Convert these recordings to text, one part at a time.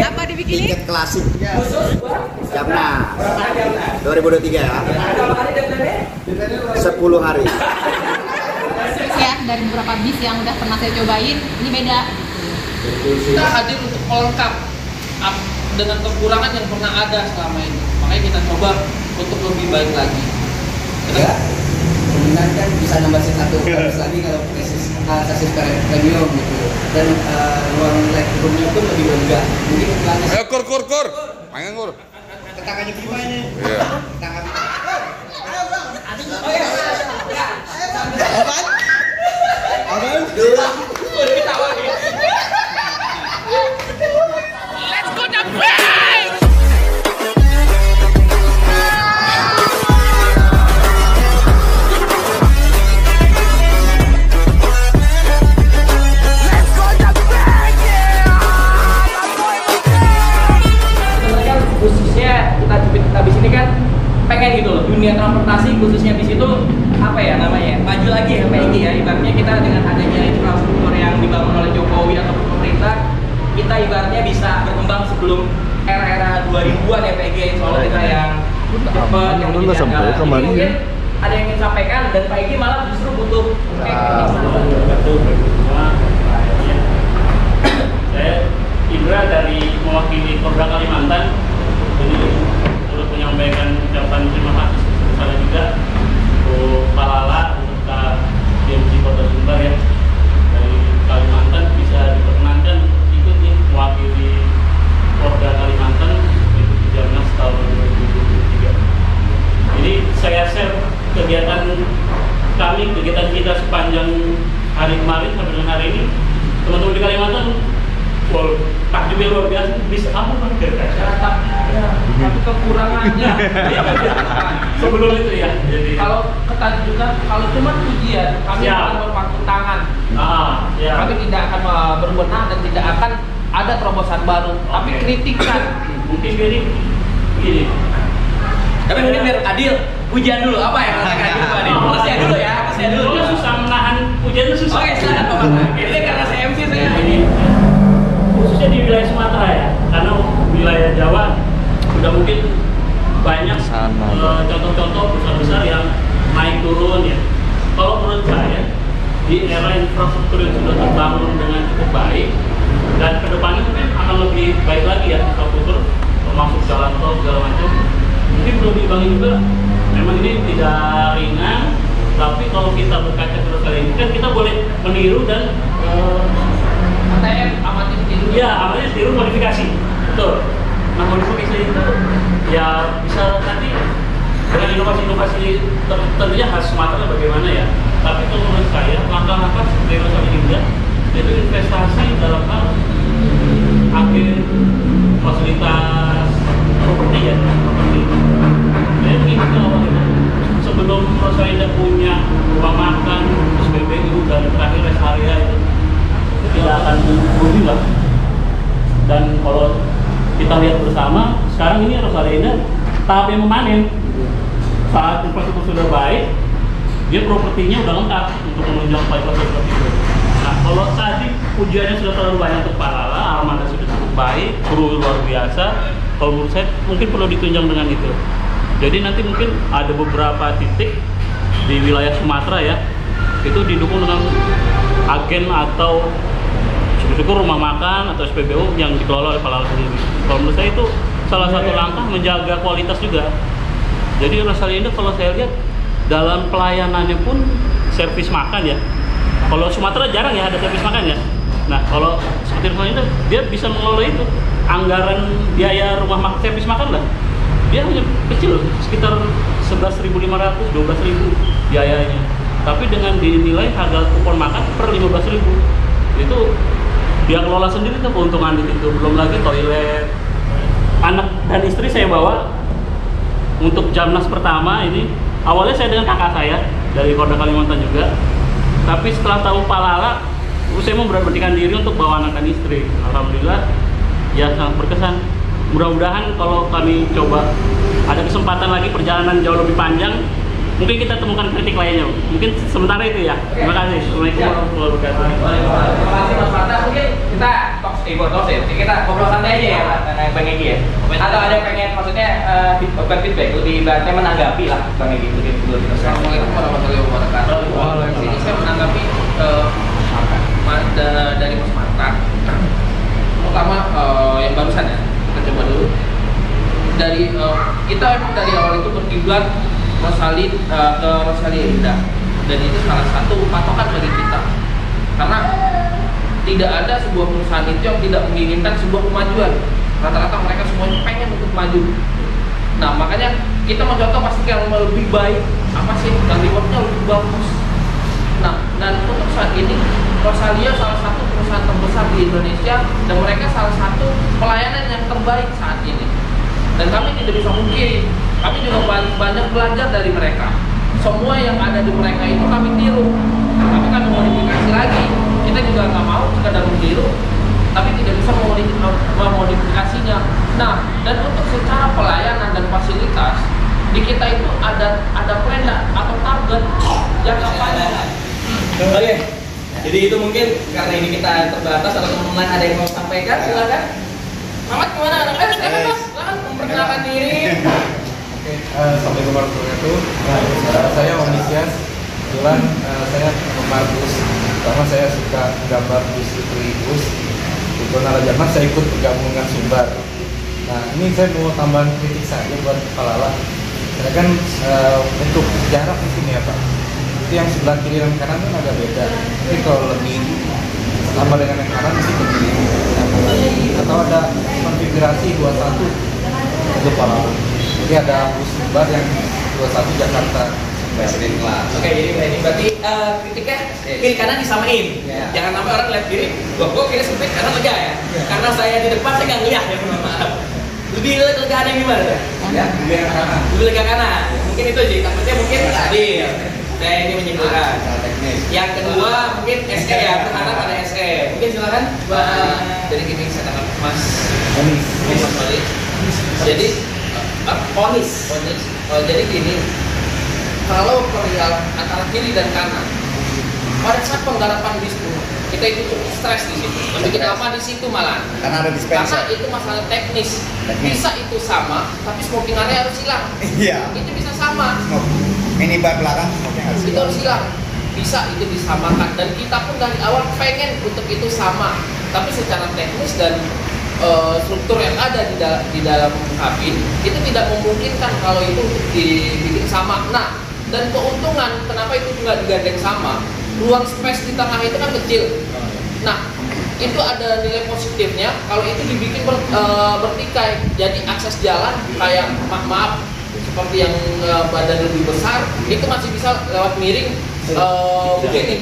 Apa dibikinin? Tiket klasik Jamnas 2023 ya. 10 hari. Ya, dari beberapa bis yang udah pernah saya cobain, ini beda. Kita hadir untuk melengkap dengan kekurangan yang pernah ada selama ini. Makanya kita coba untuk lebih baik lagi. Ya, kemudian kan bisa nambah satu bagus lagi kalau sasis premium gitu. Dan ruang legroomnya pun lebih lega. Mungkin iklannya. Ayo kur. Pengen kur. Tetangga gimana ini? Iya. Tetangga. Let's go to bed! Sebenarnya khususnya kita habis ini kan pengen gitu loh, dunia transportasi khususnya di situ apa ya namanya, maju lagi ya PG ya. Ibaratnya kita dengan adanya infrastruktur yang dibangun oleh Jokowi atau pemerintah, kita ibaratnya bisa berkembang sebelum era-era 2000-an ya PG. Soalnya kita yang cepet, yang nggak sampai kemarin mungkin ya. ada yang ingin sampaikan dan Pak Egy malah justru butuh Saya Indra dari mewakili Polda Kalimantan. Jadi turut menyampaikan ucapan terima kasih sebesar juga untuk Pak Lala serta DMC Kota Sumbar ya dari Kalimantan bisa diperkenankan ikut nih mewakili Polda Kalimantan mengikuti Jamnas tahun 2023. Jadi saya share kegiatan kami, kegiatan kita sepanjang hari kemarin sampai dengan hari ini. Teman-teman di Kalimantan takjubnya luar biasa, bisa apa bang? tapi kekurangannya Sebelum itu ya, jadi kalau ketanjukan, kalau cuma ujian kami Siap. akan berpangku tangan. ya. Kami tidak akan berbenah dan tidak akan ada terobosan baru, tapi Oke. kritikan. Mungkin gini. Tapi mungkin biar adil, ujian dulu apa ya? Katakan dulu, Adil. Masih dulu ya, masih dulu. Itu susah menahan hujan itu susah. Oke, silakan Bapak. Ini karena saya MC saya ini. Khususnya di wilayah Sumatera ya, karena wilayah Jawa sudah mungkin banyak contoh-contoh perusahaan besar yang naik turun ya. Kalau menurut saya di era infrastruktur yang sudah terbangun dengan cukup baik dan kedepannya mungkin akan lebih baik lagi ya infrastruktur, termasuk jalan tol segala macam. Mungkin perlu diimbangi juga. Memang ini tidak ringan, tapi kalau kita berkaca terus kali ini kan kita boleh meniru dan ATM amatin tidur. iya, awalnya tiru modifikasi, betul. Nah modifikasi itu ya bisa nanti dengan inovasi-inovasi tentunya khas Sumatera bagaimana ya. Tapi kalau menurut saya langkah-langkah seperti yang saya juga itu investasi dalam hal agen fasilitas properti ya, properti. Jadi begitu awalnya. Sebelum Rosalinda punya rumah makan, SPBU dan terakhir rest area itu tidak akan rugi lah. Dan kalau kita lihat bersama, sekarang ini Rosalinda tahap yang memanen. Saat infrastruktur sudah baik, dia propertinya udah lengkap untuk menunjang fasilitas seperti itu. Nah, kalau tadi ujiannya sudah terlalu banyak untuk Pak Lala, Armada sudah cukup baik, kru luar biasa. Kalau menurut saya mungkin perlu ditunjang dengan itu. Jadi nanti mungkin ada beberapa titik di wilayah Sumatera ya, itu didukung dengan agen atau syukur rumah makan atau SPBU yang dikelola oleh Pak Lala sendiri. Kalau menurut saya itu salah satu langkah menjaga kualitas juga. Jadi Rosalinda kalau saya lihat dalam pelayanannya pun servis makan ya. Kalau Sumatera jarang ya ada servis makan ya. Nah kalau seperti Rosalinda dia bisa mengelola itu. Anggaran biaya rumah makan servis makan lah dia hanya kecil sekitar 11.500, 12.000 biayanya. Tapi dengan dinilai harga kupon makan per 15.000 itu dia kelola sendiri tuh keuntungan di situ. Belum lagi toilet. Anak dan istri saya bawa untuk Jamnas pertama ini. Awalnya saya dengan kakak saya dari Polda Kalimantan juga. Tapi setelah tahu Pak Lala, saya memberanikan diri untuk bawa anak dan istri. Alhamdulillah ya sangat berkesan. Mudah-mudahan kalau kami coba ada kesempatan lagi perjalanan jauh lebih panjang, mungkin kita temukan kritik lainnya. Mungkin sementara itu ya. Terima kasih. Assalamualaikum warahmatullahi wabarakatuh. Terima kasih Mas Mata. Mungkin kita talk ya. Kita ngobrol santai aja ya Pak. Bang Egy ya? Atau ada yang pengen maksudnya bukan feedback, lebih ibaratnya menanggapi lah Bang Egy mungkin dulu kita. Assalamualaikum warahmatullahi wabarakatuh. Ini saya menanggapi dari Mas Marta. Pertama yang barusan ya, kita coba dulu. Dari kita emang dari awal itu berkiblat Rosalia ke Rosalia Indah, dan itu salah satu patokan bagi kita. Karena tidak ada sebuah perusahaan itu yang tidak menginginkan sebuah kemajuan. Rata-rata mereka semuanya pengen untuk maju. Nah makanya kita mencontoh pasti yang lebih baik apa sih, dan rewardnya lebih bagus. Nah dan untuk saat ini Rosalia salah satu perusahaan terbesar di Indonesia, dan mereka salah satu pelayanan yang terbaik saat ini. Dan kami tidak bisa mungkiri, kami juga banyak belajar dari mereka. Semua yang ada di mereka itu kami tiru, tapi kami modifikasi lagi. Kita juga nggak mau sekadar meniru, tapi tidak bisa memodifikasinya. Nah, dan untuk secara pelayanan dan fasilitas di kita itu ada plan atau target jangka panjang. Oke. Jadi itu mungkin karena ini kita terbatas, atau teman-teman ada yang mau sampaikan, silakan. Mamat gimana? Silakan memperkenalkan diri. Oke, Assalamualaikum warahmatullahi wabarakatuh. Saya Onisias. Kebetulan saya penggemar bus. Pertama saya suka gambar bus bus. Itu nara zaman saya ikut bergabung dengan Sumbar. Nah ini saya mau tambahan kritik saja buat Pak Lala. Saya kan untuk sejarah mungkin ya Pak. Itu yang sebelah kiri dan kanan kan agak beda. Tapi kalau lebih sama dengan yang kanan mesti ke kiri. Atau ada konfigurasi 21 itu Pak Lala. Jadi ada bus Sumbar yang 21 Jakarta. Presiden kelas. Oke, jadi ini berarti kritiknya kiri kanan disamain. Ya. Jangan sampai orang lihat kiri, gua kiri sempit kanan lega ya. Karena saya di depan saya nggak ngeliat ya, maaf. Lebih lega yang gimana? Ya, lebih kanan. Lebih lega kanan. Mungkin itu sih, takutnya mungkin tadi. Saya ini menyimpulkan. Yang kedua mungkin SE ya, berharap ada SE. Mungkin silakan. Jadi gini, saya tangkap Mas Wali. Jadi Ponis. jadi gini, kalau perihal antara kiri dan kanan, pada saat penggarapan bis kita itu cukup stres di situ, lebih kita lama di situ malah. Karena ada dispenser. Karena itu masalah teknis. Bisa itu sama, tapi smoking area harus hilang. Iya. Itu bisa sama. Minibar belakang Itu harus hilang. Bisa itu disamakan, dan kita pun dari awal pengen untuk itu sama. Tapi secara teknis dan struktur yang ada di dalam kabin itu tidak memungkinkan kalau itu dibikin sama. Nah, dan keuntungan kenapa itu juga digandeng sama, ruang space di tengah itu kan kecil. Nah, itu ada nilai positifnya kalau itu dibikin bertikai, jadi akses jalan kayak maaf seperti yang badan lebih besar itu masih bisa lewat miring begini.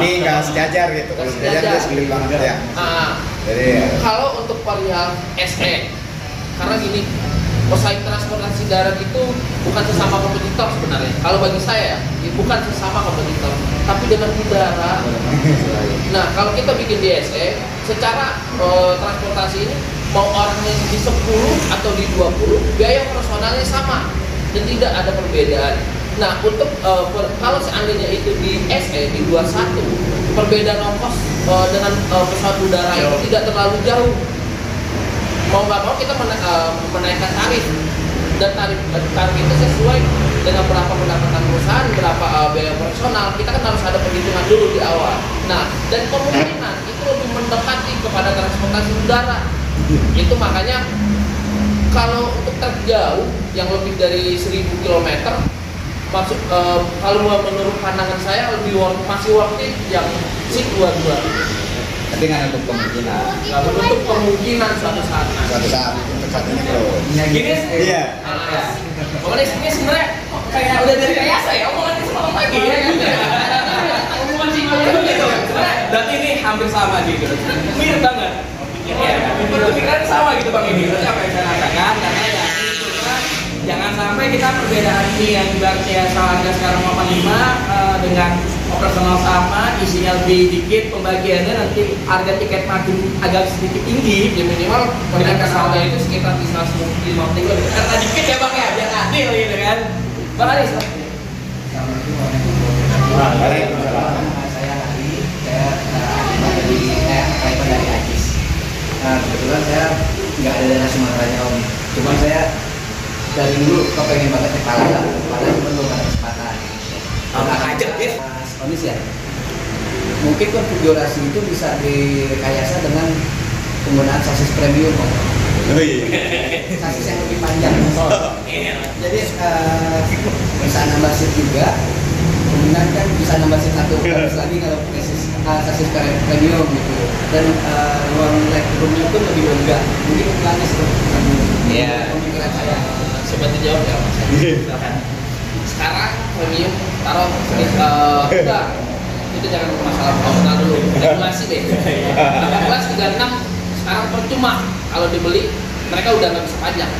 Ini nggak sejajar gitu. Kalau sejajar dia sekeliling banget ya. Jadi kalau untuk perihal SE, karena gini, pesaing transportasi darat itu bukan sesama kompetitor sebenarnya. Kalau bagi saya, bukan sesama kompetitor, tapi dengan udara. Nah, kalau kita bikin di SE, secara transportasi ini mau orangnya di 10 atau di 20, biaya operasionalnya sama dan tidak ada perbedaan. Nah, untuk kalau seandainya itu di SE di 21, perbedaan ongkos dengan pesawat udara itu tidak terlalu jauh. Mau nggak mau kita menaikkan tarif, dan tarif itu sesuai dengan berapa pendapatan perusahaan, berapa biaya operasional. Kita kan harus ada perhitungan dulu di awal. Nah, dan kemungkinan itu lebih mendekati kepada transportasi udara. Itu makanya kalau untuk terjauh yang lebih dari 1000 km, maksud kalau menurut pandangan saya masih worth it yang seat 22. tapi nggak untuk kemungkinan. Nggak menutup kemungkinan suatu saat. Suatu saat untuk saat ini bro. Gini, Iya. pokoknya ini sebenarnya kayak udah dari rekayasa ya, omongan semalam pagi ya kan. Omongan sih gitu. Berarti ini hampir sama gitu. Mirip banget. Ya, pemikiran sama gitu Bang Egy. Berarti apa yang saya katakan, karena ya itu kan jangan sampai kita perbedaan ini yang ibaratnya seharga sekarang 85 dengan operasional sama, isinya lebih dikit, pembagiannya nanti harga tiket makin agak sedikit tinggi, ya minimal Kenaikan harga itu sekitar di 150 karena dikit ya Bang ya, biar adil gitu kan. Bang Aris. Saya Hari, saya dari AJIS. Nah, kebetulan saya nggak ada daerah Sumateranya Om. Cuman saya dari dulu kepengen banget ke Palala cuma belum ada kesempatan. Aja ya. Mas Onis ya, mungkin konfigurasi itu bisa direkayasa dengan penggunaan sasis premium Om. Sasis yang lebih panjang. Jadi bisa nambah seat juga. Kemudian kan bisa nambah seat satu lagi kalau sasis premium gitu. Dan ruang legroomnya pun lebih lega. Mungkin ukurannya seperti itu. Iya. Pemikiran saya. Coba dijawab ya Mas. Silakan. Sekarang premium taruh udah itu jangan masalah personal dulu, regulasi deh. 1836 sekarang percuma kalau dibeli, mereka udah nggak bisa pajak.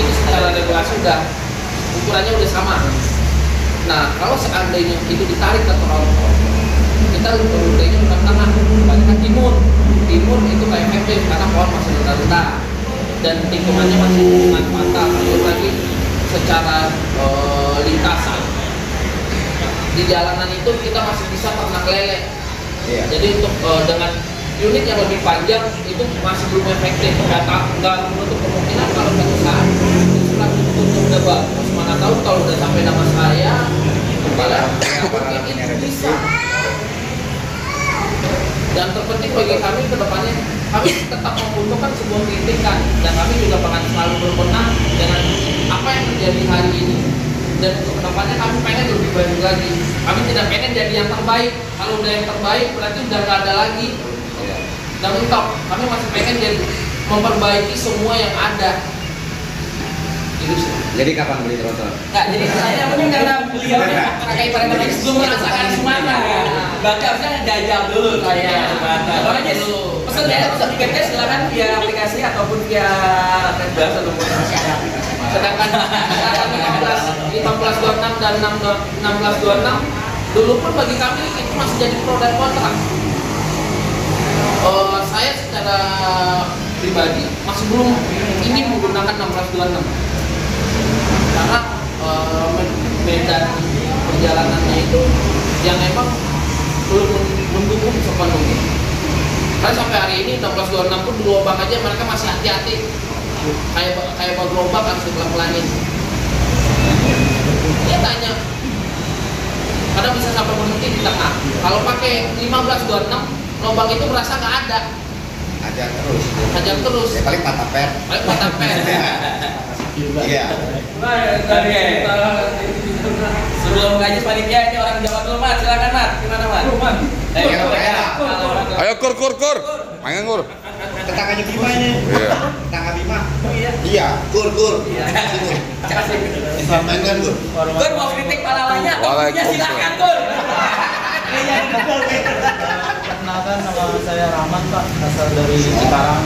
Itu secara regulasi udah ukurannya udah sama. Nah kalau seandainya itu ditarik ke tol, kita udah tanah kebanyakan timun itu kayak efektif karena pohon masih rendah dan tikungannya masih tikungan mata, belum lagi secara lintasan di jalanan itu kita masih bisa ternak lele. Jadi untuk dengan unit yang lebih panjang itu masih belum efektif. Nggak menutup kemungkinan kalau suatu saat setelah itu udah bagus, mana tahu kalau udah sampai nama saya mungkin itu bisa. Dan terpenting bagi kami ke depannya, kami tetap membutuhkan sebuah kritikan dan kami juga akan selalu berbenah dengan apa yang terjadi hari ini. Dan untuk kedepannya kami pengen lebih baik lagi. Kami tidak pengen jadi yang terbaik. Kalau udah yang terbaik berarti udah nggak ada lagi. Dan mentok, kami masih pengen jadi memperbaiki semua yang ada. Itu sih. Jadi kapan beli trotoar? Nah, jadi saya mungkin karena beliau pakai pada belum merasakan Sumatera kan. Berarti harusnya jajal dulu saya Sumatera. Makanya pesan ya, pesan tiketnya silakan via aplikasi ataupun via Redbus ataupun masih ada aplikasi. Sedangkan 1526 dan 1626 dulu pun bagi kami itu masih jadi pro dan kontra. Saya secara pribadi masih belum ingin menggunakan 1626 karena medan perjalanannya itu yang emang belum mendukung sepenuhnya. Kan sampai hari ini 1626 pun di lubang aja mereka masih hati-hati, kayak bag gerobak harus dipelan-pelanin. Dia tanya, kadang bisa sampai berhenti di tengah. Kalau pakai 1526 lubang itu merasa nggak ada. Hajar terus. Ya paling pataper. Iya. Sebelum ngaji panitia ini orang Jawa dulu Mat, silakan Mat. Gimana Mat? Ayo kur. Pengen kur. Tetangganya Bima ini. Iya. Tetangga Bima. Iya, kur. Pengen kur. Kur mau kritik palalanya, waktunya silakan Kur. Perkenalkan, nama saya Rahman Pak, asal dari Cikarang.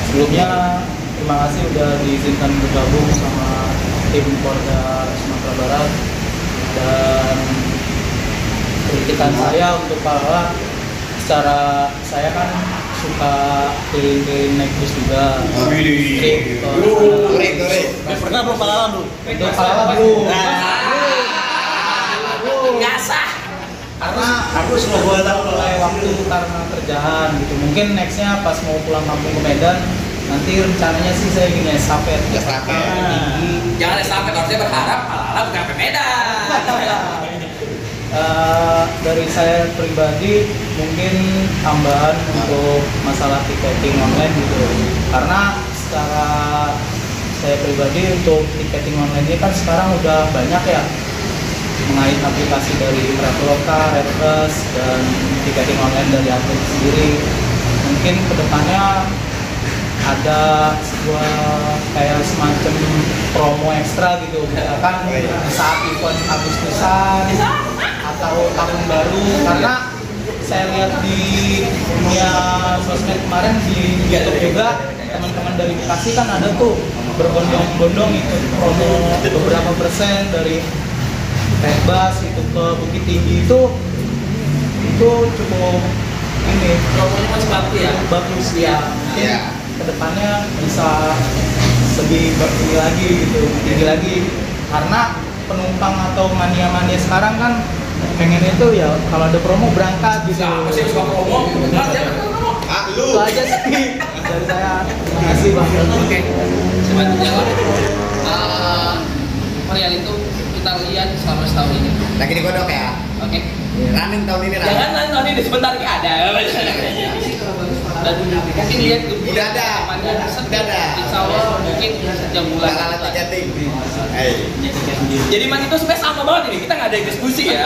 Sebelumnya terima kasih udah diizinkan bergabung sama tim Polda Sumatera Barat. Dan kritikan saya untuk Palala, secara saya kan suka keliling naik bus juga. Pernah belum Palala dulu? Itu Palala belum. Nggak sah. Karena aku sudah mulai waktu karena kerjaan gitu. Mungkin nextnya pas mau pulang kampung ke Medan, nanti rencananya sih saya ingin estafet. Jangan estafet, harusnya berharap Palala bukan ke Medan. Dari saya pribadi mungkin tambahan untuk masalah tiketing online gitu. Karena secara saya pribadi untuk tiketing online ini kan sekarang udah banyak ya, mengait aplikasi dari Traveloka, Redbus, dan tiketing online dari atlet sendiri. Mungkin kedepannya ada sebuah kayak semacam promo ekstra gitu, misalkan saat event Agustusan atau tahun baru. Karena saya lihat di dunia sosmed kemarin di YouTube juga, teman-teman dari Bekasi kan ada tuh berbondong-bondong ikut promo beberapa persen dari Redbus itu ke Bukit Tinggi. Itu cukup ini Promonya masih bagus ya. Mungkin kedepannya bisa lebih tinggi lagi gitu, tinggi lagi. Karena penumpang atau mania-mania sekarang kan pengen itu ya kalau ada promo berangkat gitu. Masih suka promo. Itu aja sih dari saya. Terima kasih Bang. Oke. Sebantu jawab. Varian itu kita lihat selama setahun ini. Lagi digodok ya. Oke. Running tahun ini. Jangan tahun ini sebentar lagi ada. Dan mungkin lihat udah ada. Insya Allah mungkin sejam bulan. Jadi man itu sebenarnya sama banget ini. Kita nggak ada diskusi ya.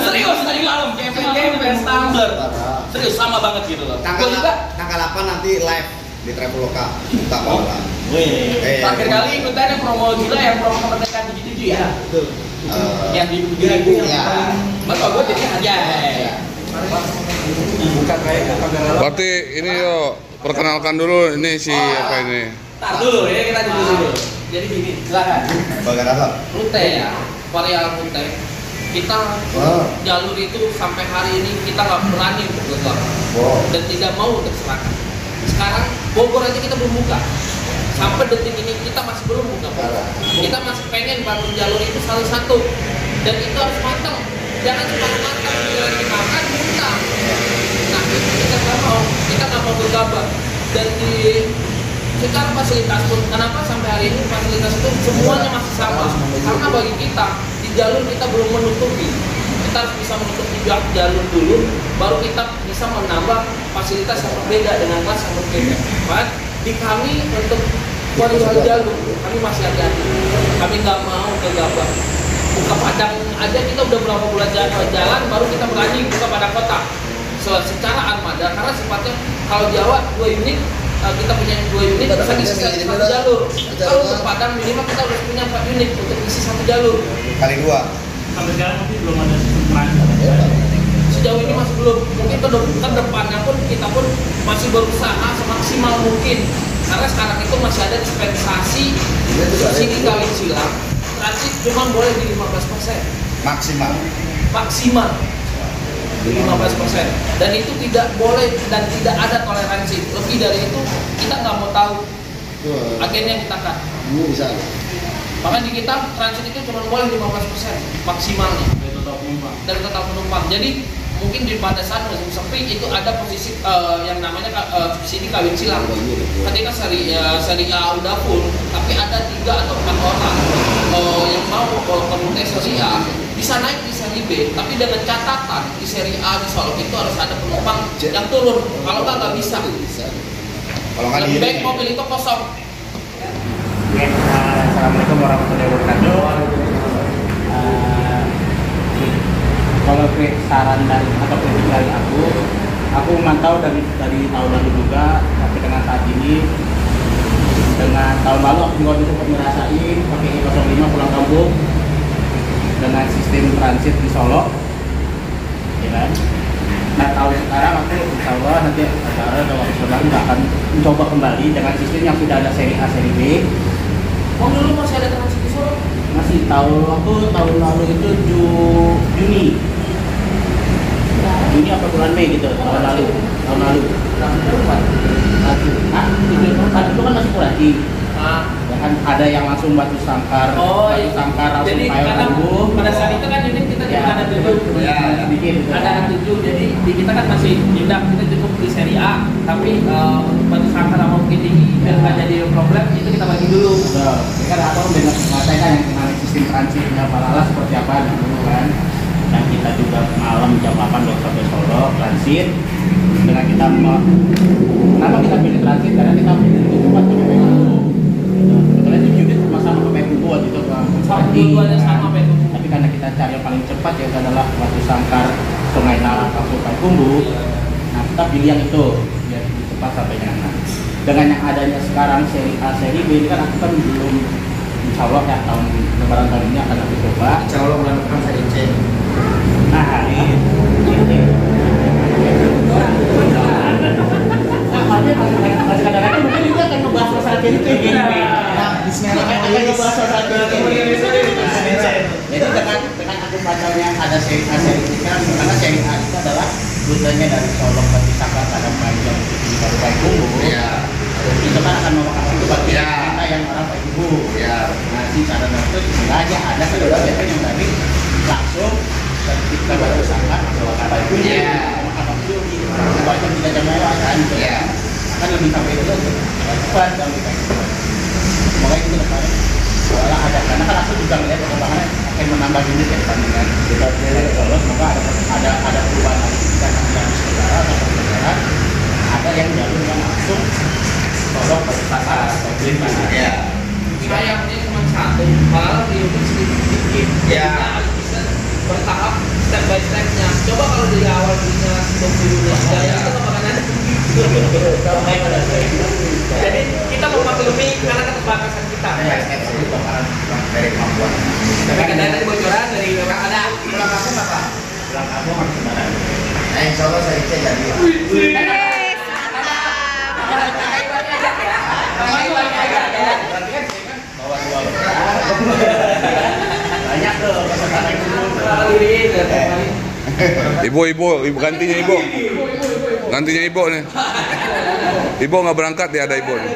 Serius tadi malam campaign Tumbler. Serius sama banget gitu loh. Tanggal 8 nanti live di Traveloka. Kita bawa. Terakhir kali ikutan yang promo gila yang promo kemerdekaan 77 ya. Betul. Yang di 2000 ya. Maka gue jadi aja. Bukan kayak Berarti ini yo perkenalkan dulu ini si apa ini? Tar dulu ya kita dulu. Jadi gini, silakan. Bagian apa? Rute ya, varian rute. Kita jalur itu sampai hari ini kita nggak berani untuk gegar dan tidak mau untuk serahkan. Sekarang Bogor aja kita belum buka. Sampai detik ini kita masih belum buka Bogor. Kita masih pengen bangun jalur itu salah satu dan itu harus matang. Jangan cuma matang, jangan dimakan, muntah. Nah itu kita nggak mau gegabah dan di secara fasilitas pun, kenapa sampai hari ini fasilitas itu semuanya masih sama? Karena bagi kita di jalur kita belum menutupi. Kita harus bisa menutupi jalur dulu, baru kita bisa menambah fasilitas yang berbeda dengan kelas yang berbeda. Bahkan di kami untuk perihal jalur kami masih hati-hati. Kami nggak mau gegabah. Buka Padang aja kita udah berapa bulan jalan, baru kita berani buka Padang kota. Secara armada, karena sifatnya kalau Jawa 2 unit kita punya 2 unit bisa diisi satu jalur. Kalau untuk Padang minimal kita harus punya 4 unit untuk isi satu jalur. Kali 2. Sampai sekarang mungkin belum ada sistem transit. Sejauh ini masih belum. Mungkin ke depannya pun kita pun masih berusaha semaksimal mungkin. Karena sekarang itu masih ada dispensasi subsidi kawin silang. Transit cuma boleh di 15%. Maksimal. 15%, dan itu tidak boleh dan tidak ada toleransi. Lebih dari itu kita nggak mau tahu. Akhirnya kita cut. Bisa. Maka di kita transit itu cuma boleh 15% maksimalnya dari total penumpang. Jadi mungkin di pada saat musim sepi itu ada posisi yang namanya subsidi kawin silang. Ketika seri A udah full, tapi ada 3 atau 4 orang yang mau komunitas seri A bisa naik di seri B, tapi dengan catatan di seri A di Solo itu harus ada penumpang yang turun. Kalau nggak bisa. Kalau nggak lebih baik mobil itu kosong. Oke, assalamualaikum warahmatullahi wabarakatuh. Kalau saran dan atau kritik dari aku memantau dari tahun lalu juga sampai dengan saat ini. Dengan tahun lalu aku juga cukup ngerasain pakai I05 pulang kampung dengan sistem transit di Solo, ya kan? Nah tahun sekarang aku insya Allah nanti ada waktu terbaru akan mencoba kembali dengan sistem yang sudah ada seri A, seri B. Oh dulu masih ada transit di Solo? Masih tahun lalu itu Juni apa bulan Mei gitu tahun lalu. Itu kan masih kurang. Ya kan ada yang langsung batu sangkar langsung jadi karena pada saat itu kan unit kita juga ada 7 ada 7, jadi di kita kan masih tidak, kita cukup di seri A tapi batu sangkar sama mungkin tinggi biar nggak jadi problem itu kita bagi dulu. Kita ada apa dengan mata kan yang kenal sistem transitnya Palala seperti apa dulu kan, dan kita juga malam jam 8 sampai Solo transit dengan kita kenapa kita pilih transit karena kita pilih tempat sebetulnya itu unit sama PPKU waktu itu sama PPKU, tapi karena kita cari yang paling cepat yaitu adalah Batu Sangkar Sungai Nara langsung Payakumbuh. Nah kita pilih yang itu biar lebih cepat sampai nyaman. Dengan yang adanya sekarang seri A, seri B ini kan aku kan belum, insya Allah ya tahun lebaran tahun ini akan aku coba. Insya Allah bulan depan seri C. Nah hari ini masih kadang-kadang mungkin kita akan membahas masalah seri C ini. Akan membahas masalah seri C. Jadi dengan aku bacanya ada seri A, seri B kan, karena seri A itu adalah rutenya dari Solo ke Sangkar Padang Panjang di Baru Payakumbuh. Itu kan akan memakan itu bagi kita yang orang Payakumbuh. Nah si cara itu sengaja ada saudara BP yang tadi langsung ketika Baru Sangkar ke Payakumbuh. Maka itu di kita mewah kan. Iya. Kan lebih sampai itu cepat dan lebih baik. Mulai itu depan. Soalnya ada karena kan aku juga melihat perkembangannya akan menambah unit ya pertandingan. Kita dari Solo semoga ada perubahan lagi kita akan yang saudara atau saudara ada yang jalur yang langsung Solo ke pasar atau Blitar. Iya. Sayangnya cuma satu, malah diukur sedikit-sedikit. Ya. Bisa bertahap step by stepnya. Coba kalau dari awal punya 20 dan itu makanan. Jadi kita memaklumi karena keterbatasan kita. Dari kemampuan. Tapi kita tadi bocoran dari memang ada pulang kampung apa? Pulang kampung harus kemana? Insya Allah saya cek jadi. Banyak tuh peserta Ibu gantinya ibu. Gantinya ibu nih. Ibu nggak berangkat ya, ada ibu nih.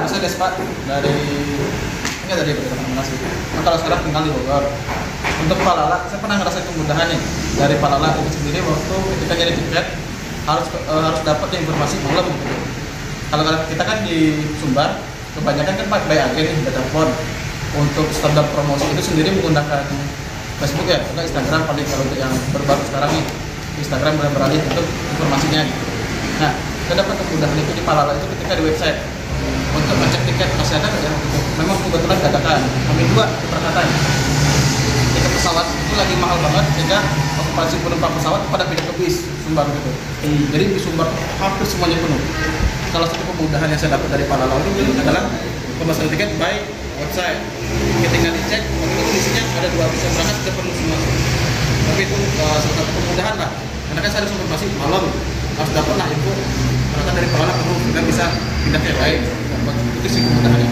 Saya Despa dari Manasik. Nah, kalau sekarang tinggal di Bogor. Untuk Palala, saya pernah ngerasain kemudahan nih dari Palala itu sendiri waktu ketika nyari tiket harus dapat informasi malam gitu. Kalau kita kan di Sumbar, kebanyakan kan pakai agen nih, telepon. Untuk standar promosi itu sendiri menggunakan Facebook ya, atau Instagram paling kalau untuk yang terbaru sekarang nih. Instagram mulai beralih untuk informasinya gitu. Nah, saya dapat kemudahan itu di Palala itu ketika di website untuk ngecek tiket masih ada ya gitu. Memang kebetulan dadakan, kami dua keberangkatan. Tiket pesawat itu lagi mahal banget sehingga okupansi penumpang pesawat pada pindah ke bis Sumbar gitu. Jadi di Sumbar hampir semuanya penuh. Salah satu kemudahan yang saya dapat dari Palala itu adalah pemesanan tiket by website. Ketika dicek, waktu itu isinya ada 2 bis yang berangkat sudah penuh semua. Tapi itu salah satu kemudahan lah. Karena kan saya harus informasi malam harus dapat lah info berangkat dari Palala penuh sehingga bisa pindah ke yang lain. Itu sih kemudahannya.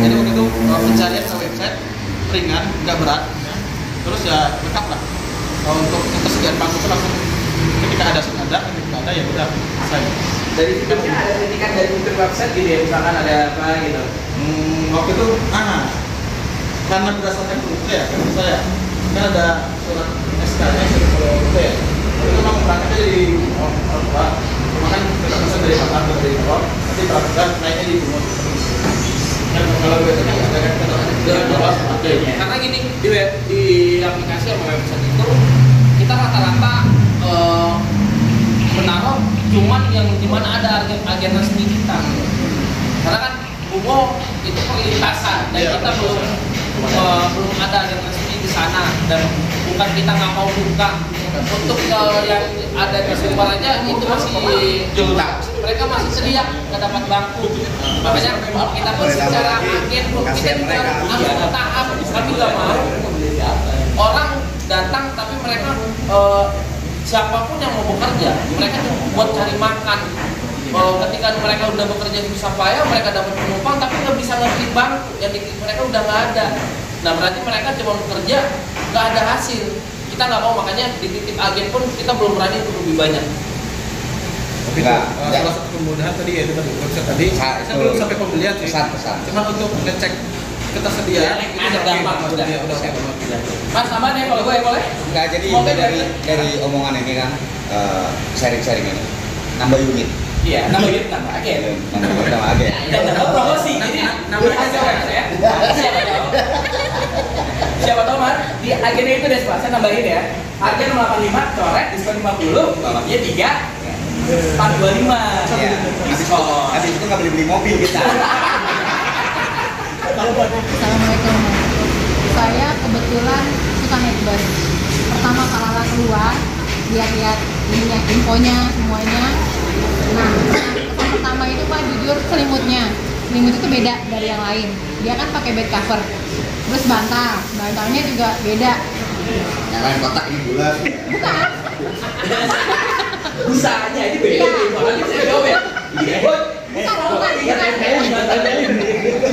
Jadi waktu itu pencarian ke website ringan, nggak berat, terus ya lengkap lah. Untuk ketersediaan bangku itu langsung ketika ada ketika ada ya udah selesai. Dari titiknya ada titikan dari mungkin website gitu ya, misalkan ada apa gitu. Waktu itu karena berdasarkan itu ya, saya kan ada surat SK-nya kalau itu ya. Itu memang berangkatnya dari Pak. Makanya kita pesan dari Pak Ardo dari Bogor, nanti berangkat naiknya di Bogor. Dan kalau biasanya ada kan Karena gini di aplikasi sama website itu kita rata-rata menaruh cuman yang dimana ada agen resmi kita. Karena kan Bungo itu perlintasan dan kita belum ada agen resmi di sana dan bukan kita nggak mau buka. Untuk yang ada di Sumbar aja itu masih juta. Mereka masih sedia nggak dapat bangku. Makanya kita pun secara agen kita juga harus bertahap. Kami nggak mau orang datang tapi mereka siapapun yang mau bekerja, mereka buat cari makan. Ketika mereka udah bekerja di Pusapaya, mereka dapat penumpang tapi nggak bisa ngerti bangku yang mereka udah nggak ada. Nah berarti mereka cuma bekerja nggak ada hasil. Kita nggak mau, makanya di titik agen pun kita belum berani untuk lebih banyak. Tapi salah satu kemudahan tadi ya itu tadi website tadi. Saya belum sampai pembelian sih. Pesan. Cuma untuk ngecek ketersediaan Ada gampang udah oke. Mas sama nih kalau gue boleh? Enggak, jadi dari omongan ini kan sharing-sharing ini nambah unit. Iya, nama unit nama agen. Nambah agen. Dan promosi. Jadi namanya aja ya. Siapa tahu Mas, di agennya itu deh Pak, saya nambahin ya. Agen 85 coret diskon 50, ya 3 pan 25. Habis itu nggak beli mobil kita. Assalamualaikum. Saya kebetulan suka naik bus. Pertama Palala keluar, lihat-lihat ininya, infonya, semuanya. Nah, kesan pertama itu Pak jujur selimut itu beda dari yang lain. Dia kan pakai bed cover. Terus bantalnya juga beda. Yang lain kotak ini bulat. Bukan. Usahanya ini beda. Makanya saya jawab ya.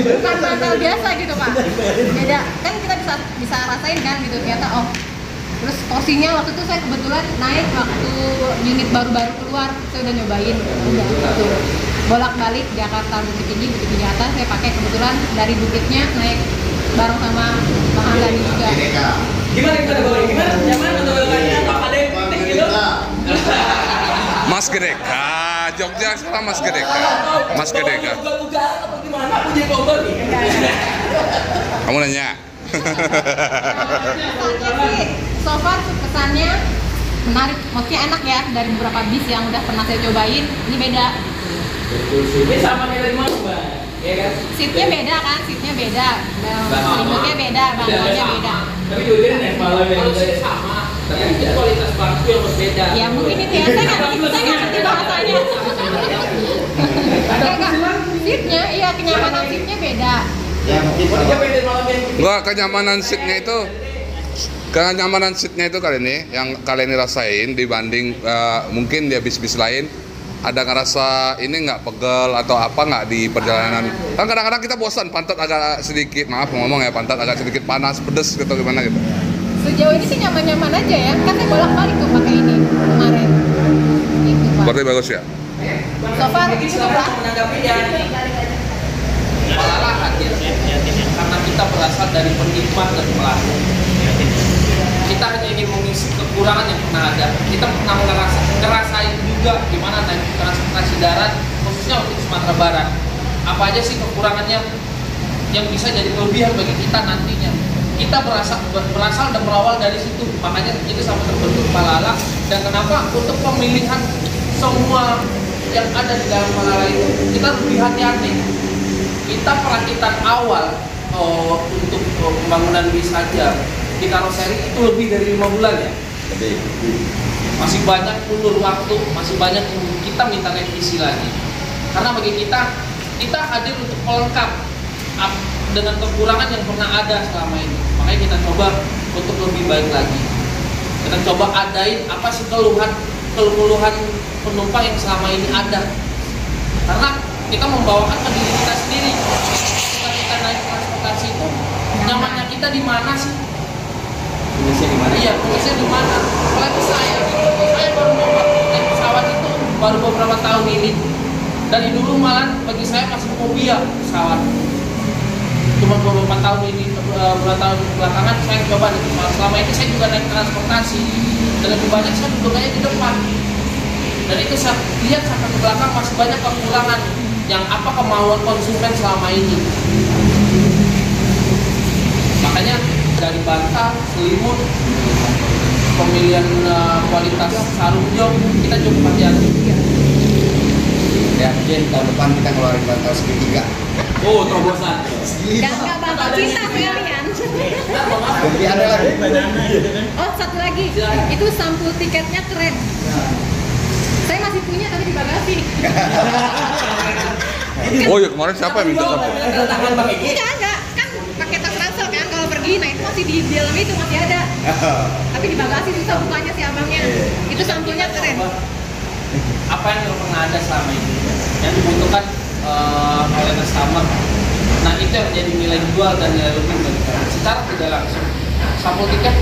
Bukan bantal biasa gitu Pak. Beda. Kan kita bisa rasain kan gitu ternyata Terus porsinya waktu itu saya kebetulan naik waktu unit baru-baru keluar, saya udah nyobain, udah gitu. Bolak-balik Jakarta Bukit Tinggi atas saya pakai kebetulan dari Bukitnya naik bareng sama Bang Angga juga. Gimana kita bawa? Gimana? Nyaman atau kayaknya Pak Ade gitu? Mas Gedeka, Jogja sekarang Mas Gedeka. Mas Gedeka. Buka apa gimana? Aku jadi korban nih. Kamu nanya. Kesannya sih, so far kesannya menarik, maksudnya enak ya, dari beberapa bis yang udah pernah saya cobain, ini beda. Ini sama kayak dari mana, Mbak? Ya kan? Seatnya beda kan, seatnya beda, selimutnya beda, bantalnya beda. Tapi juga naik malam yang sama. Tapi kualitas bangku yang berbeda. Ya mungkin itu ya, saya nggak ngerti bahasanya. Seatnya, iya kenyamanan seatnya beda. Ya mungkin Enggak, kenyamanan seatnya itu kali ini yang kalian ini rasain dibanding mungkin di bis-bis lain. Ada ngerasa ini nggak pegel atau apa nggak di perjalanan? Kan kadang-kadang kita bosan, pantat agak sedikit, maaf ngomong ya, pantat agak sedikit panas, pedes gitu gimana gitu. Sejauh ini sih nyaman-nyaman aja ya, kan saya bolak-balik tuh pakai ini kemarin. Gitu, Pak. Berarti bagus ya? So far cukup lah. menanggapinya kelelahan ya, karena kita berasal dari penikmat dan pelaku. Kita hanya ingin mengisi kekurangan yang pernah ada. Kita pernah ngerasain juga gimana naik transportasi darat, khususnya untuk Sumatera Barat. Apa aja sih kekurangannya yang bisa jadi kelebihan bagi kita nantinya. Kita berasal dan berawal dari situ. Makanya itu sampai terbentuk Palala. Dan kenapa untuk pemilihan semua yang ada di dalam Palala itu kita lebih hati-hati. Kita perakitan awal untuk pembangunan bis saja di karoseri itu lebih dari 5 bulan ya. Masih banyak ulur waktu, masih banyak yang kita minta revisi lagi. Karena bagi kita hadir untuk pelengkap dengan kekurangan yang pernah ada selama ini. Makanya kita coba untuk lebih baik lagi. Kita coba adain apa sih keluhan penumpang yang selama ini ada. Karena kita membawakan ke diri kita sendiri. Ketika kita naik transportasi itu, nyamannya kita di mana sih? Indonesia di mana? Iya, Indonesia di mana? Apalagi saya baru naik pesawat itu baru beberapa tahun ini. Dari dulu malah bagi saya masih fobia pesawat. Cuma beberapa tahun ini, beberapa tahun belakangan saya coba nih. Selama ini saya juga naik transportasi dan lebih banyak saya duduknya di depan. Dan itu saya lihat sampai ke belakang masih banyak kekurangan yang apa kemauan konsumen selama ini. Makanya dari bantal, selimut, pemilihan kualitas sarung jok kita cukup hati-hati. Ya mungkin tahun depan kita ngeluarin bantal segitiga. Oh, terobosan. Nggak bakal cinta sekalian. Jadi ada lagi. Oh, satu lagi, itu sampul tiketnya keren. Saya masih punya tapi di bagasi. Oh ya kemarin siapa yang minta sampul? Enggak, kan pakai tas ransel kan kalau pergi, nah itu masih di dalam itu masih ada. Tapi di bagasi susah bukanya si abangnya. Itu sampulnya keren. Apa yang pernah ada selama ini yang dibutuhkan oleh customer. Nah itu yang menjadi nilai jual dan nilai lebih bagi kami. Secara tidak langsung sampul tiket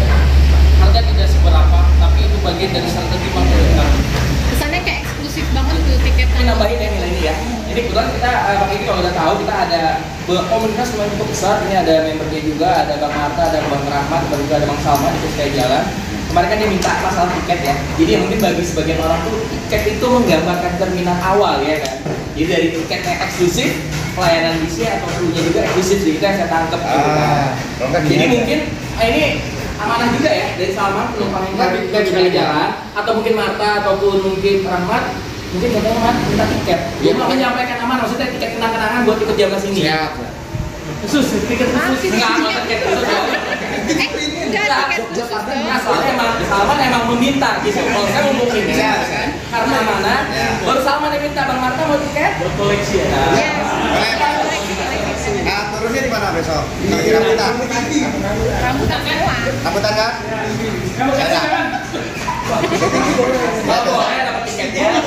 harga tidak seberapa, tapi itu bagian dari strategi marketing kami. Kesannya kayak eksklusif banget tuh tiketnya. Ini nambahin ya nilai ini ya. Jadi kebetulan kita pakai ini kalau udah tahu kita ada komunitas lumayan cukup besar. Ini ada membernya juga, ada Bang Marta, ada Bang Rahmat, juga ada Bang Salman itu sekali jalan. Kemarin kan dia minta masalah tiket ya. Jadi mungkin bagi sebagian orang tuh tiket itu menggambarkan terminal awal ya kan. Jadi dari tiketnya eksklusif, pelayanan bisnya atau krunya juga eksklusif, jadi itu yang saya tangkap. Jadi mungkin ini amanah juga ya dari Salman penumpang yang sekali jalan, atau mungkin Marta ataupun mungkin Rahmat, mungkin katanya Mat minta tiket. Dia mau menyampaikan aman, maksudnya tiket kenang-kenangan buat ikut jalan sini. Siap. Khusus tiket khusus enggak mau tiket khusus ya. Udah tiket khusus dong. Soalnya Salman emang meminta gitu. Kalau saya mau booking karena mana? Baru Salman yang minta, Bang Marta mau tiket? Berkoleksi ya. Nah, turunnya di mana besok? Di Rambutan. Rambutan semua. Rambutan kan? Ada. Saya dapat tiketnya.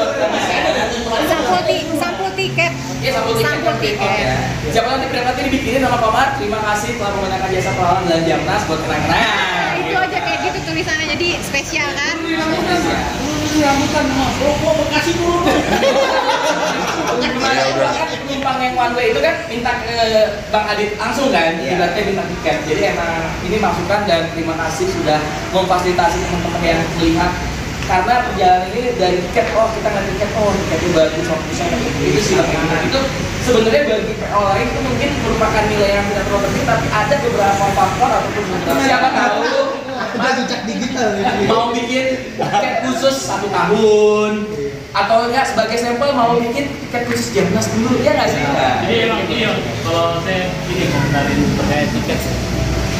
Sampul tiket. Iya, sampul tiket. Siapa nanti berangkat ini bikinin nama Pak Mar. Terima kasih telah menggunakan jasa pelawan dan Jamnas buat kenang-kenangan. Itu aja kayak gitu tulisannya, jadi spesial kan? Rambutan mau Bekasi turun. Penumpang yang one way itu kan minta ke Bang Adit langsung kan, ibaratnya minta tiket. Jadi emang ini masukan dan terima kasih sudah memfasilitasi teman-teman yang melihat karena perjalanan ini dari tiket, oh kita nggak tiket, oh tiketnya bagus, bisa itu sih itu sebenarnya bagi PO lain itu mungkin merupakan nilai yang tidak terlalu penting, tapi ada beberapa faktor ataupun siapa tahu jejak digital mau bikin tiket khusus 1 tahun atau enggak sebagai sampel mau bikin tiket khusus Jamnas dulu, ya nggak sih? Jadi emang iya, kalau saya ini komentarin terkait tiket,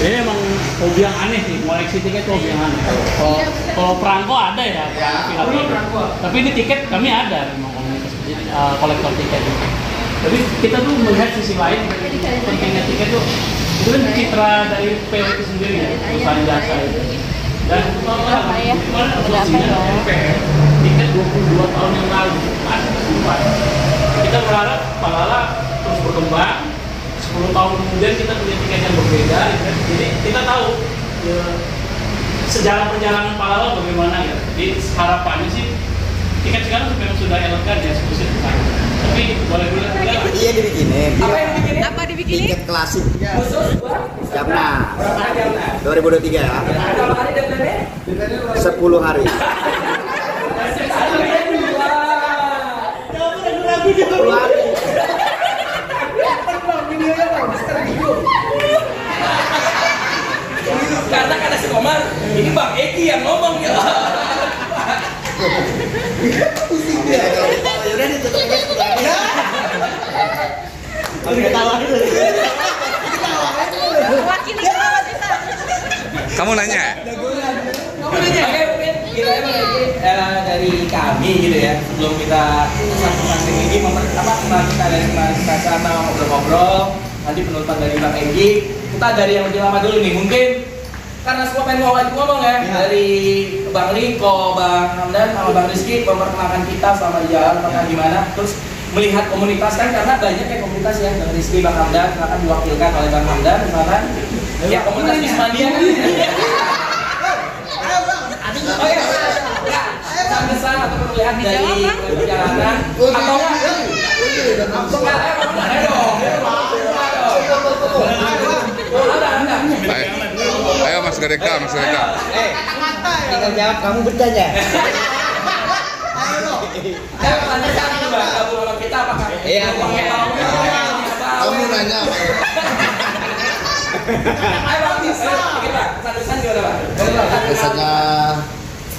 ini emang hobi yang aneh sih, koleksi tiket itu hobi yang aneh. Kalau perangko ada ya, tapi ini tiket kami ada memang komunitas kolektor tiket. Tapi kita tuh melihat sisi lain, pentingnya tiket tuh itu kan citra dari PO itu sendiri ya, perusahaan jasa itu. Dan tiket 22 tahun yang lalu masih disimpan. Kita berharap Palala terus berkembang. 10 tahun kemudian kita punya tiket yang berbeda, jadi kita tahu sejarah perjalanan Palala bagaimana ya. Jadi harapannya sih tiket sekarang memang sudah elegan ya, eksklusif. Tapi boleh dilihat. Iya dibikinin. Apa yang dibikinin? Apa dibikinin? Tiket klasik. Khusus Jamnas. 2023 ya. berapa hari deadline-nya? 10 hari. 10 hari. Karena kata si Komar, ini Bang Eki yang ngomong ya. Udah ditutup aja 10 hari. Oke, ketawain dulu. Wakili kenapa kita? Kamu nanya? Kamu nanya? Oke, mungkin kita emang Eki dari kami gitu ya. Sebelum kita sambungkan ini, kemarin kita dari kemarin kita sama ngobrol-ngobrol. Nanti penutupan dari Bang Eki. Kita dari yang lebih lama dulu nih, mungkin karena semua pengen ngomong ya, dari Bang Riko, Bang Hamdan, sama Bang Rizky memperkenalkan kita selama di jalan, pernah gimana, terus melihat komunitas kan, karena banyak ya komunitas ya, Bang Rizky, Bang Hamdan, akan diwakilkan oleh Bang Hamdan, misalkan ya komunitas Ismania kan. Oh ya, kesan-kesan atau melihat dari perjalanan atau Ayo Mas Gereka, Mas Gereka. Tinggal jawab kamu bertanya. Kita apakah? Iya. Kamu nanya. Kesannya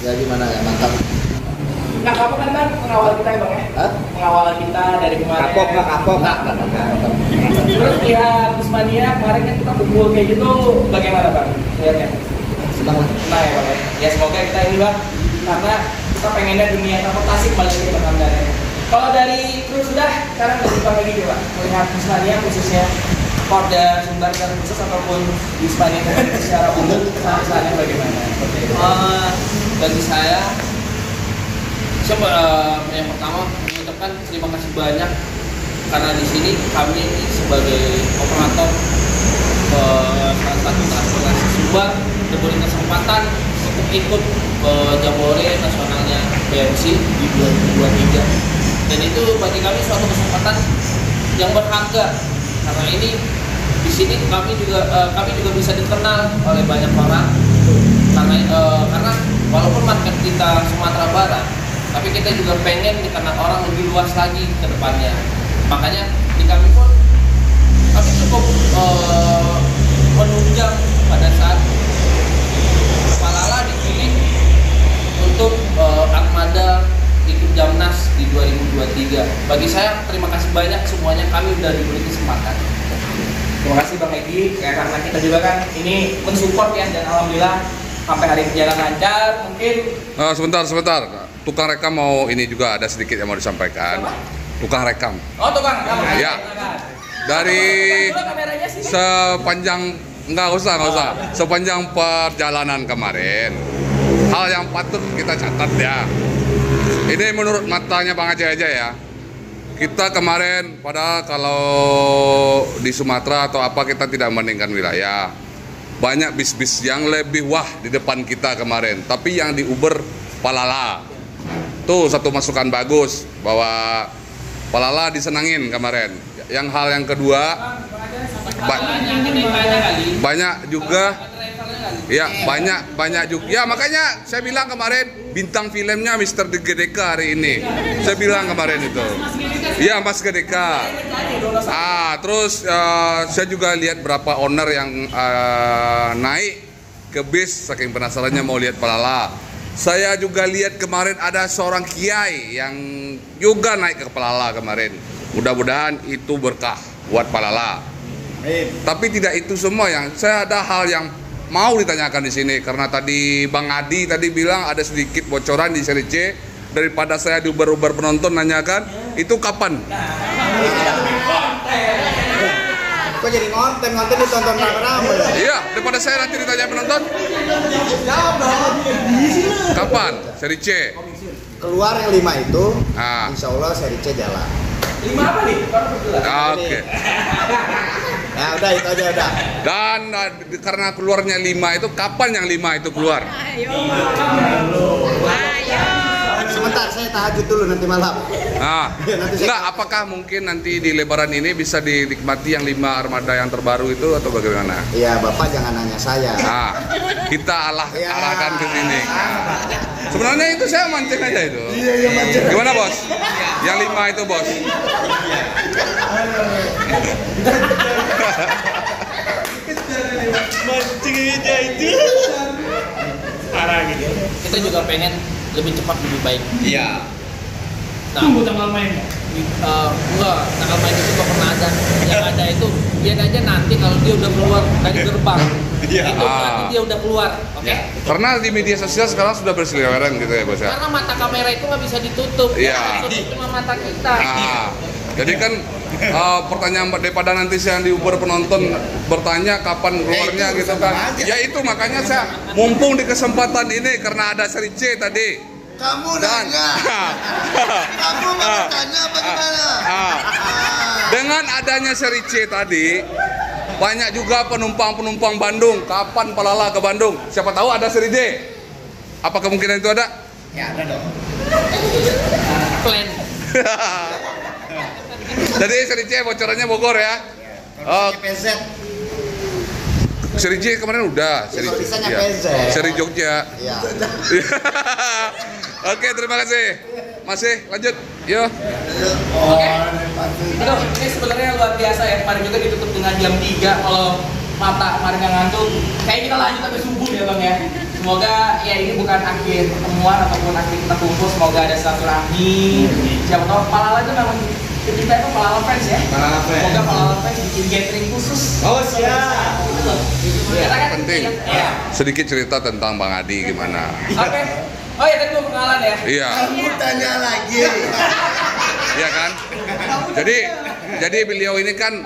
ya gimana ya, mantap. Nah, kamu kan pengawal kita ya Bang ya? Hah? Pengawal kita dari kemarin. Kapok. Terus lihat Usmania kemarin kan kita berkumpul kayak gitu, bagaimana Bang? Lihatnya? Senang lah. Nah ya Bang ya. Ya semoga kita ini Bang, karena kita pengennya dunia transportasi kembali lagi Bang Hamdan. Kalau dari kru sudah, sekarang dari Bang lagi Pak, melihat Usmania khususnya Porda Sumbar dan khusus ataupun di Usmania secara umum, kesan-kesannya bagaimana? Bagi saya yang pertama mengucapkan terima kasih banyak karena di sini kami sebagai operator salah satu transportasi Sumbar diberi kesempatan untuk ikut Jambore nasionalnya BMC di 2023, dan itu bagi kami suatu kesempatan yang berharga karena ini di sini kami juga bisa dikenal oleh banyak orang karena walaupun market kita Sumatera Barat, tapi kita juga pengen dikenal orang lebih luas lagi ke depannya. Makanya di kami pun kami cukup menunjang pada saat Palala dipilih untuk armada ikut Jamnas di 2023. Bagi saya terima kasih banyak semuanya, kami sudah diberi kesempatan. Terima kasih Bang Egi, ya, karena kita juga kan ini mensupport ya, dan alhamdulillah sampai hari ini jalan lancar. Mungkin Sebentar. Tukang rekam mau ini juga ada sedikit yang mau disampaikan. Tukang rekam. oh tukang rekam. Ya. Dari sepanjang nggak usah. Sepanjang perjalanan kemarin, hal yang patut kita catat ya. Ini menurut matanya Bang Aceh aja ya. Kita kemarin padahal kalau di Sumatera atau apa kita tidak membandingkan wilayah. Banyak bis-bis yang lebih wah di depan kita kemarin, tapi yang di Uber Palala. Tuh satu masukan bagus bahwa Palala disenangin kemarin. Yang hal yang kedua banyak juga Ya, banyak juga. Ya, makanya saya bilang kemarin bintang filmnya Mr. GDK hari ini. Saya bilang kemarin itu. Iya, Mas GDK. Terus saya juga lihat berapa owner yang naik ke bis saking penasarannya mau lihat Pelala. Saya juga lihat kemarin ada seorang kiai yang juga naik ke Pelala kemarin. Mudah-mudahan itu berkah buat Pelala. Tapi tidak itu semua, yang saya ada hal yang mau ditanyakan di sini karena tadi Bang Adi tadi bilang ada sedikit bocoran di seri C. Daripada saya diuber-uber penonton nanyakan itu kapan? Kok jadi ngonten ditonton rame-rame ya? Iya, daripada saya nanti ditanya penonton. Kapan seri C? Keluar yang 5 itu, insya Allah seri C jalan. 5 apa nih? Oke. Ya udah itu aja udah. Dan karena keluarnya 5 itu, kapan yang 5 itu keluar? Sebentar, saya tahajud dulu nanti malam. Enggak, apakah mungkin nanti di Lebaran ini bisa dinikmati yang 5 armada yang terbaru itu atau bagaimana? Iya, Bapak jangan nanya saya. Kita arahkan ke sini. Sebenarnya itu saya mancing aja itu. Iya, mancing. Gimana, Bos? Yang 5 itu, Bos. Mancing aja itu. Parah gitu. Kita juga pengen lebih cepat lebih baik. Iya. Tunggu tanggal mainnya. Enggak, tanggal main itu nggak pernah ada. Yang ada itu lihat aja nanti kalau dia udah keluar dari gerbang. Itu nanti dia udah keluar, oke? Karena di media sosial sekarang sudah berseliweran gitu ya, Bos ya. Karena mata kamera itu nggak bisa ditutup. Iya. Cuma mata kita. Jadi kan pertanyaan daripada nanti saya diuber penonton bertanya kapan keluarnya gitu kan. Ya itu makanya saya mumpung di kesempatan ini karena ada seri C tadi. Kamu nanya. Kamu bertanya bagaimana? Dengan adanya seri C tadi, banyak juga penumpang-penumpang Bandung. Kapan Pelala ke Bandung? Siapa tahu ada seri D. Apa kemungkinan itu ada? Ya ada dong. Plan. Jadi seri C bocorannya Bogor ya. PZ. Seri J kemarin udah, seri seri Jogja. Iya. Oke, terima kasih. Masih lanjut. Yo. Oke. Ini sebenarnya luar biasa ya. Kemarin juga ditutup dengan jam 3. Kalau mata kemarin yang ngantuk, kayak kita lanjut sampai subuh ya Bang ya. Semoga ya ini bukan akhir pertemuan ataupun akhir kita kumpul. Semoga ada silaturahmi. Siapa tahu Pelala itu memang kita itu Pelala fans ya. Semoga Pelala fans bikin gathering khusus. Oh siap. Penting. Sedikit cerita tentang Bang Adi gimana? Oke. Oh ya tadi mau kenalan ya. Iya. Kamu tanya lagi. Iya kan? Jadi beliau ini kan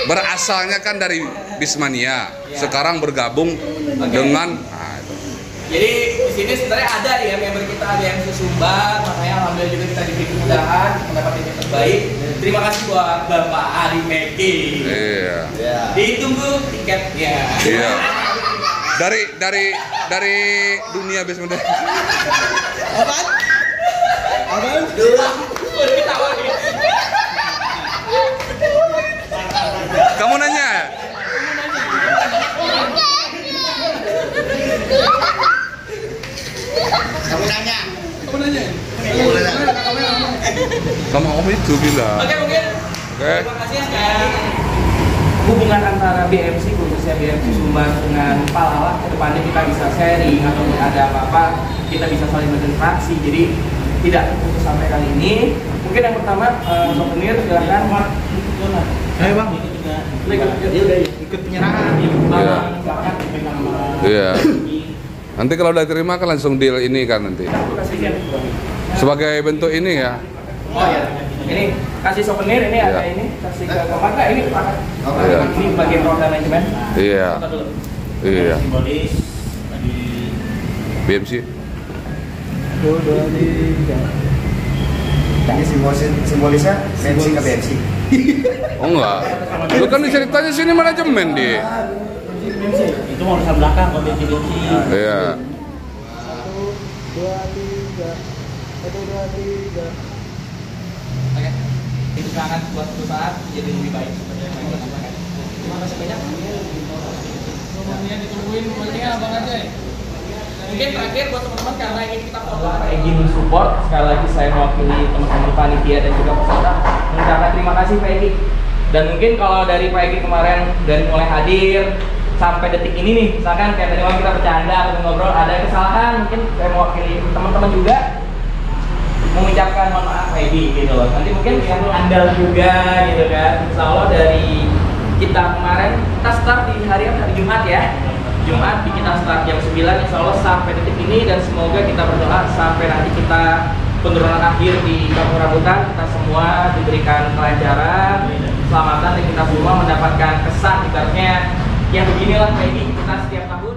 berasalnya kan dari Bismania. Sekarang bergabung dengan jadi di sini sebenarnya ada ya member kita, ada yang sumbang, makanya alhamdulillah juga kita diberi kemudahan mendapat yang terbaik. Terima kasih buat Bapak Ari Meki. Iya. Ditunggu tiketnya. Iya. Dari dunia Bismania. Apaan? Kamu nanya? Kamu nanya. Sama Om itu bilang. Oke, mungkin. Terima kasih ya. Hubungan antara BMC khususnya BMC Sumbar dengan Pelala ke depannya kita bisa sharing atau ada apa-apa kita bisa saling berinteraksi, jadi tidak terputus sampai kali ini. Mungkin yang pertama souvenir silakan. Ayo Bang, dia udah ikut penyerahan. Iya. Nanti kalau udah terima kan langsung deal ini kan nanti. Sebagai bentuk ini ya. Oh ya, ini kasih souvenir, ini ada ini kasih ke Bapak, ini Pak. Ini bagian roda manajemen. Iya. Iya. Simbolis tadi BMC. 2, 3. Ini simbolisnya BMC ke BMC. Oh enggak. Lu kan ceritanya sini manajemen di. Itu mau urusan belakang kalau BMC. Iya. 1, 2, 3. 1, 2, 3. Oke. Itu sangat buat perusahaan jadi lebih baik seperti yang mereka sampaikan. Terima kasih banyak. Kemudian ditungguin pokoknya abang aja ya. Mungkin terakhir buat teman-teman karena ingin kita foto Pak Egy support, sekali lagi saya mewakili teman-teman panitia dan juga peserta mengucapkan terima kasih Pak Egy. Dan mungkin kalau dari Pak Egy kemarin dari mulai hadir sampai detik ini nih, misalkan kayak tadi malam kita bercanda atau ngobrol ada kesalahan, mungkin saya mewakili teman-teman juga mengucapkan mohon maaf Pak Egy gitu loh. Nanti mungkin yang andal juga gitu kan. Insya Allah dari kita kemarin kita start di hari Jumat ya. Jumat kita start jam 9 insya Allah sampai detik ini, dan semoga kita berdoa sampai nanti kita penurunan akhir di Kampung Rambutan kita semua diberikan kelancaran, keselamatan, dan kita semua mendapatkan kesan ibaratnya yang beginilah Pak Egy kita setiap tahun.